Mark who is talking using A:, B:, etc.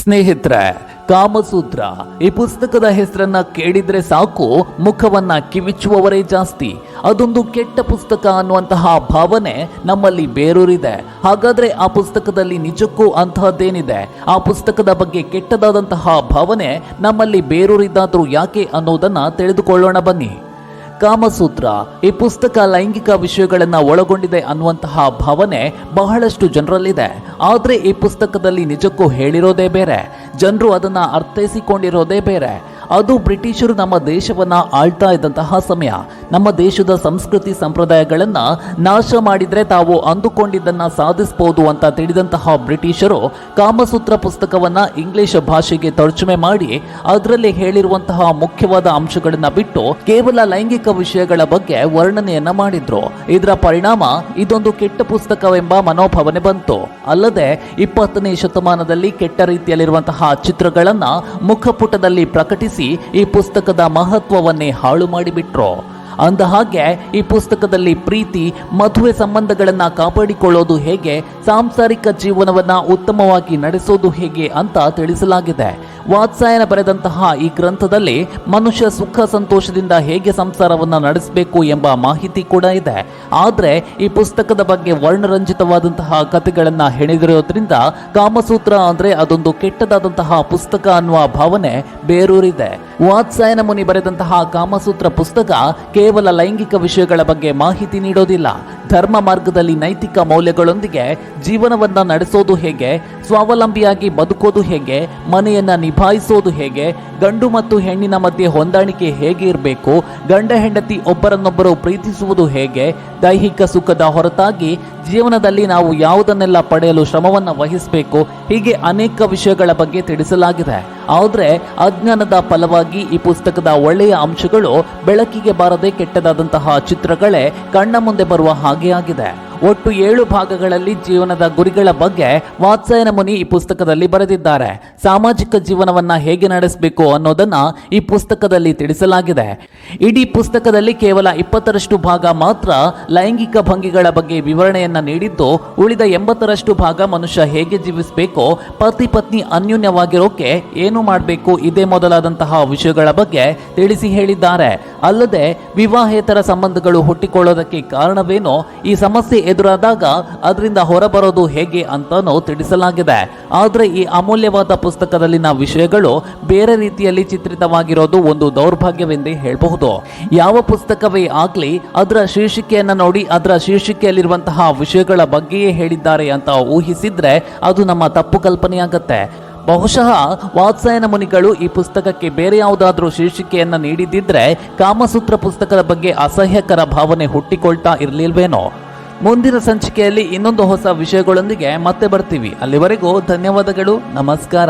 A: ಸ್ನೇಹಿತರೆ, ಕಾಮಸೂತ್ರ ಈ ಪುಸ್ತಕದ ಹೆಸರನ್ನ ಕೇಳಿದ್ರೆ ಸಾಕು ಮುಖವನ್ನ ಕಿವಿಚುವವರೇ ಜಾಸ್ತಿ. ಅದೊಂದು ಕೆಟ್ಟ ಪುಸ್ತಕ ಅನ್ನುವಂತಹ ಭಾವನೆ ನಮ್ಮಲ್ಲಿ ಬೇರೂರಿದೆ. ಹಾಗಾದ್ರೆ ಆ ಪುಸ್ತಕದಲ್ಲಿ ನಿಜಕ್ಕೂ ಅಂತಹದ್ದೇನಿದೆ? ಆ ಪುಸ್ತಕದ ಬಗ್ಗೆ ಕೆಟ್ಟದಾದಂತಹ ಭಾವನೆ ನಮ್ಮಲ್ಲಿ ಬೇರೂರಿದ್ದಾದ್ರೂ ಯಾಕೆ ಅನ್ನೋದನ್ನ ತಿಳಿದುಕೊಳ್ಳೋಣ ಬನ್ನಿ. ಕಾಮಸೂತ್ರ ಈ ಪುಸ್ತಕ ಲೈಂಗಿಕ ವಿಷಯಗಳನ್ನು ಒಳಗೊಂಡಿದೆ ಅನ್ನುವಂತಹ ಭಾವನೆ ಬಹಳಷ್ಟು ಜನರಲ್ಲಿದೆ. ಆದರೆ ಈ ಪುಸ್ತಕದಲ್ಲಿ ನಿಜಕ್ಕೂ ಹೇಳಿರೋದೇ ಬೇರೆ, ಜನರು ಅದನ್ನ ಅರ್ಥೈಸಿಕೊಂಡಿರೋದೇ ಬೇರೆ. ಅದು ಬ್ರಿಟಿಷರು ನಮ್ಮ ದೇಶವನ್ನ ಆಳ್ತಾ ಇದ್ದಂತಹ ಸಮಯ. ನಮ್ಮ ದೇಶದ ಸಂಸ್ಕೃತಿ ಸಂಪ್ರದಾಯಗಳನ್ನ ನಾಶ ಮಾಡಿದ್ರೆ ತಾವು ಅಂದುಕೊಂಡಿದ್ದನ್ನ ಸಾಧಿಸಬಹುದು ಅಂತ ತಿಳಿದಂತಹ ಬ್ರಿಟಿಷರು ಕಾಮಸೂತ್ರ ಪುಸ್ತಕವನ್ನ ಇಂಗ್ಲಿಷ್ ಭಾಷೆಗೆ ತರ್ಜುಮೆ ಮಾಡಿ ಅದರಲ್ಲಿ ಹೇಳಿರುವಂತಹ ಮುಖ್ಯವಾದ ಅಂಶಗಳನ್ನ ಬಿಟ್ಟು ಕೇವಲ ಲೈಂಗಿಕ ವಿಷಯಗಳ ಬಗ್ಗೆ ವರ್ಣನೆಯನ್ನ ಮಾಡಿದ್ರು. ಇದರ ಪರಿಣಾಮ ಇದೊಂದು ಕೆಟ್ಟ ಪುಸ್ತಕವೆಂಬ ಮನೋಭಾವನೆ ಬಂತು. ಅಲ್ಲದೆ 20ನೇ ಶತಮಾನದಲ್ಲಿ ಕೆಟ್ಟ ರೀತಿಯಲ್ಲಿರುವಂತಹ ಚಿತ್ರಗಳನ್ನ ಮುಖಪುಟದಲ್ಲಿ ಪ್ರಕಟಿಸಿ ಈ ಪುಸ್ತಕದ ಮಹತ್ವವನ್ನೇ ಹಾಳು ಮಾಡಿಬಿಟ್ರು. ಅಂದ ಹಾಗೆ ಈ ಪುಸ್ತಕದಲ್ಲಿ ಪ್ರೀತಿ, ಮದುವೆ ಸಂಬಂಧಗಳನ್ನ ಕಾಪಾಡಿಕೊಳ್ಳೋದು ಹೇಗೆ, ಸಾಂಸಾರಿಕ ಜೀವನವನ್ನ ಉತ್ತಮವಾಗಿ ನಡೆಸೋದು ಹೇಗೆ ಅಂತ ತಿಳಿಸಲಾಗಿದೆ. ವಾತ್ಸಾಯನ ಬರೆದಂತಹ ಈ ಗ್ರಂಥದಲ್ಲಿ ಮನುಷ್ಯ ಸುಖ ಸಂತೋಷದಿಂದ ಹೇಗೆ ಸಂಸಾರವನ್ನ ನಡೆಸಬೇಕು ಎಂಬ ಮಾಹಿತಿ ಕೂಡ ಇದೆ. ಆದ್ರೆ ಈ ಪುಸ್ತಕದ ಬಗ್ಗೆ ವರ್ಣರಂಜಿತವಾದಂತಹ ಕಥೆಗಳನ್ನ ಹೆಣೆದಿರೋದ್ರಿಂದ ಕಾಮಸೂತ್ರ ಅಂದ್ರೆ ಅದೊಂದು ಕೆಟ್ಟದಾದಂತಹ ಪುಸ್ತಕ ಅನ್ನುವ ಭಾವನೆ ಬೇರೂರಿದೆ. ವಾತ್ಸಾಯನ ಮುನಿ ಬರೆದಂತಹ ಕಾಮಸೂತ್ರ ಪುಸ್ತಕ ಕೇವಲ ಲೈಂಗಿಕ ವಿಷಯಗಳ ಬಗ್ಗೆ ಮಾಹಿತಿ ನೀಡೋದಿಲ್ಲ. ಧರ್ಮ ಮಾರ್ಗದಲ್ಲಿ ನೈತಿಕ ಮೌಲ್ಯಗಳೊಂದಿಗೆ ಜೀವನವನ್ನ ನಡೆಸೋದು ಹೇಗೆ, ಸ್ವಾವಲಂಬಿಯಾಗಿ ಬದುಕೋದು ಹೇಗೆ, ಮನೆಯನ್ನ ನಿಭಾಯಿಸೋದು ಹೇಗೆ, ಗಂಡು ಮತ್ತು ಹೆಣ್ಣಿನ ಮಧ್ಯೆ ಹೊಂದಾಣಿಕೆ ಹೇಗೆ ಇರಬೇಕು, ಗಂಡ ಹೆಂಡತಿ ಒಬ್ಬರನ್ನೊಬ್ಬರು ಪ್ರೀತಿಸುವುದು ಹೇಗೆ, ದೈಹಿಕ ಸುಖದ ಹೊರತಾಗಿ ಜೀವನದಲ್ಲಿ ನಾವು ಯಾವುದನ್ನೆಲ್ಲ ಪಡೆಯಲು ಶ್ರಮವನ್ನ ವಹಿಸಬೇಕು, ಹೀಗೆ ಅನೇಕ ವಿಷಯಗಳ ಬಗ್ಗೆ ತಿಳಿಸಲಾಗಿದೆ. ಆದರೆ ಅಜ್ಞಾನದ ಫಲವಾಗಿ ಈ ಪುಸ್ತಕದ ಒಳ್ಳೆಯ ಅಂಶಗಳು ಬೆಳಕಿಗೆ ಬಾರದೆ ಕೆಟ್ಟದಾದಂತಹ ಚಿತ್ರಗಳೇ ಕಣ್ಣ ಮುಂದೆ ಬರುವ ಹಾಗೆ ಆಗಿದೆ. ಒಟ್ಟು 7 ಭಾಗಗಳಲ್ಲಿ ಜೀವನದ ಗುರಿಗಳ ಬಗ್ಗೆ ವಾತ್ಸಾಯನ ಮುನಿ ಈ ಪುಸ್ತಕದಲ್ಲಿ ಬರೆದಿದ್ದಾರೆ. ಸಾಮಾಜಿಕ ಜೀವನವನ್ನ ಹೇಗೆ ನಡೆಸಬೇಕು ಅನ್ನೋದನ್ನ ಈ ಪುಸ್ತಕದಲ್ಲಿ ತಿಳಿಸಲಾಗಿದೆ. ಇಡೀ ಪುಸ್ತಕದಲ್ಲಿ ಕೇವಲ 20ರಷ್ಟು ಭಾಗ ಮಾತ್ರ ಲೈಂಗಿಕ ಭಂಗಿಗಳ ಬಗ್ಗೆ ವಿವರಣೆಯನ್ನ ನೀಡಿದ್ದು, ಉಳಿದ 80ರಷ್ಟು ಭಾಗ ಮನುಷ್ಯ ಹೇಗೆ ಜೀವಿಸಬೇಕು, ಪತಿ ಪತ್ನಿ ಅನ್ಯೋನ್ಯವಾಗಿರೋಕೆ ಏನು ಮಾಡಬೇಕು, ಇದೇ ಮೊದಲಾದಂತಹ ವಿಷಯಗಳ ಬಗ್ಗೆ ತಿಳಿಸಿ ಹೇಳಿದ್ದಾರೆ. ಅಲ್ಲದೆ ವಿವಾಹೇತರ ಸಂಬಂಧಗಳು ಹುಟ್ಟಿಕೊಳ್ಳೋದಕ್ಕೆ ಕಾರಣವೇನೋ, ಈ ಸಮಸ್ಯೆ ಎದುರಾದಾಗ ಅದರಿಂದ ಹೊರಬರೋದು ಹೇಗೆ ಅಂತಾನೂ ತಿಳಿಸಲಾಗಿದೆ. ಆದರೆ ಈ ಅಮೂಲ್ಯವಾದ ಪುಸ್ತಕದಲ್ಲಿನ ವಿಷಯಗಳು ಬೇರೆ ರೀತಿಯಲ್ಲಿ ಚಿತ್ರಿತವಾಗಿರೋದು ಒಂದು ದೌರ್ಭಾಗ್ಯವೆಂದೇ ಹೇಳಬಹುದು. ಯಾವ ಪುಸ್ತಕವೇ ಆಗ್ಲಿ ಅದರ ಶೀರ್ಷಿಕೆಯನ್ನ ನೋಡಿ ಅದರ ಶೀರ್ಷಿಕೆಯಲ್ಲಿರುವಂತಹ ವಿಷಯಗಳ ಬಗ್ಗೆಯೇ ಹೇಳಿದ್ದಾರೆ ಅಂತ ಊಹಿಸಿದ್ರೆ ಅದು ನಮ್ಮ ತಪ್ಪು ಕಲ್ಪನೆಯಾಗತ್ತೆ. ಬಹುಶಃ ವಾತ್ಸಾಯನ ಮುನಿಗಳು ಈ ಪುಸ್ತಕಕ್ಕೆ ಬೇರೆ ಯಾವುದಾದ್ರೂ ಶೀರ್ಷಿಕೆಯನ್ನ ನೀಡಿದ್ದಿದ್ರೆ ಕಾಮಸೂತ್ರ ಪುಸ್ತಕದ ಬಗ್ಗೆ ಅಸಹ್ಯಕರ ಭಾವನೆ ಹುಟ್ಟಿಕೊಳ್ತಾ ಇರಲಿಲ್ವೇನೋ. ಮುಂದಿನ ಸಂಚಿಕೆಯಲ್ಲಿ ಇನ್ನೊಂದು ಹೊಸ ವಿಷಯಗಳೊಂದಿಗೆ ಮತ್ತೆ ಬರ್ತೀವಿ. ಅಲ್ಲಿವರೆಗೂ ಧನ್ಯವಾದಗಳು, ನಮಸ್ಕಾರ.